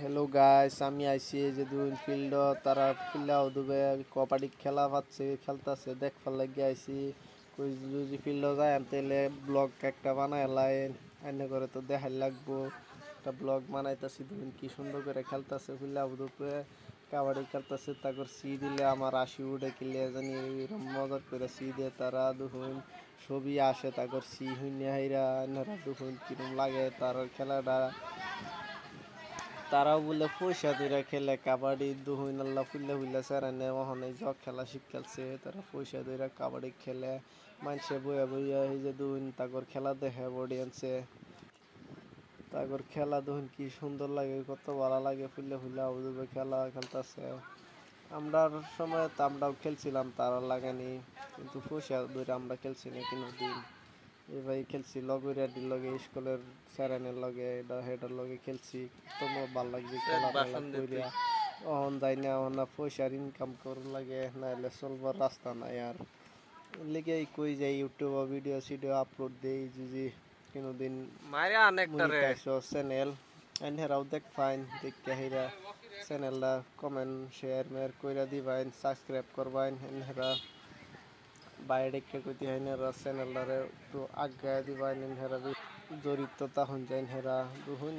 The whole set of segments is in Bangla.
হ্যালো গাইস, আমি আইছি এই যে দুই ফিল্ড তারা ফিল্ডাও দুবে কবাডি খেলা পাচ্ছে খেলতেছে দেখবার লাগি আইছি। কই যদি ফিল্ড যায় তাহলে ব্লগ একটা বানায় লাইন এনে করে তো দেখাই লাগবো। একটা ব্লগ বানাইতেছি, দুদিন কি সুন্দর করে খেলতেছে ফিল্ডাও দুবে কাবাডি খেলতেছে। তারপর সি দিলে আমার আসি উঠে কিলে জানি এরকম মজা করে সি দিয়ে তারা দুহুন ছবি আসে। তারপর সি হুইনা হাইরা এনারা দুহুন কিরম লাগে তার খেলাটা। তারাও বলে পয়সা দিরা খেলে কাবাডি দুহুইন আল্লাহ ফুল্লা ফুল্লা সেরানে ওখানে জগ খেলা শিখ খেলছে। তারা পয়সা দিরা কাবাডি খেলে মানুষে বইয়া বইয়া এই যে দুহুইন তাগর খেলা দেখে অডিয়েন্সে। তাগর খেলা দুহুইন কি সুন্দর লাগে, কত ভালো লাগে, ফুল্লা ফুল্লা উদুবে খেলা খেলতেছে। আমরার সময় তো আমরাও খেলছিলাম, তারা লাগেনি কিন্তু পয়সা ধরে আমরা খেলছি না কোনো দিন। এবার খেলছি লগের লগে স্কুলের স্যারেনের লগে এটা হেটার লগে খেলছি। তোমার ভাল লাগছে খেলা টেলা কইরা। অহন যাই না অহন না পয়সার ইনকাম করার লাগে, নাহলে চলবার রাস্তা নাই। আর লিগে কই যাই ইউটিউবে ভিডিও সিডিও আপলোড দেই যদি কোনোদিন মাইরা অনেকটা রে মনিটাইজ চ্যানেল এনহেরাও দেখ ফাইন দেখে হেরা চ্যানেলটা কমেন্ট শেয়ার মেয়ার কইরা দিবাইন, সাবস্ক্রাইব করবাইন। এনহেরা বাইরে কইতে হয় না চ্যানেলটারে একটু আগায় দিবাইন। এনহেরা জড়িত তখন যাইন হেরা দুহুন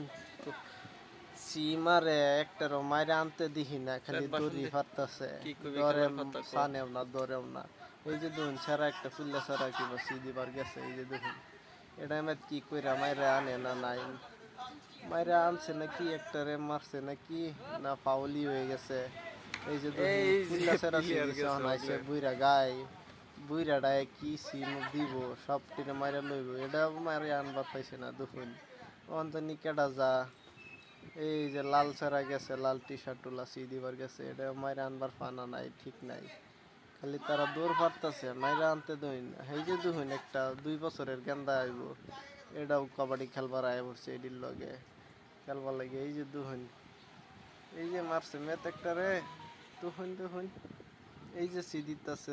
সিমারে একটারও মাইরে আনতে দিহি না, খালি দড়ি ফাটতেছে, ডরে সানেও না দরেও না। এই যে দুহুন সারা একটা ফুল্লা সারা কি বসি দিবার গেছে, এই যে দুহুন এটা আমার কি কইরা মাইরে আনে না নাই মাইরে আনছে নাকি একটারে মারছে নাকি না ফাউলি হয়ে গেছে। এই যে দুহুন ফুল্লা সারা সিদিছে আইসে বুইরা গায় বুইরাটায় কি সিম দিব সব টিনে মাইরা লইব, এটা মারে আনবার পাইছে না দুহুন অন্তনি কেডা যা। এই যে লাল ছাড়া গেছে, লাল টি শার্ট টোলা সি দিবার গেছে, এটা মাইরা আনবার ফানা নাই, ঠিক নাই। খালি তারা দৌড় পারতেছে মাইরা আনতে দইন। এই যে দুহুন একটা 2 বছরের গেন্দা আইব, এটাও কাবাডি খেলবার আয় পড়ছে এডির লগে খেলবার লাগে। এই যে দুহুন এই যে মারছে মেত একটা রে দুহুন দুহুন এই যে সি দিতেছে।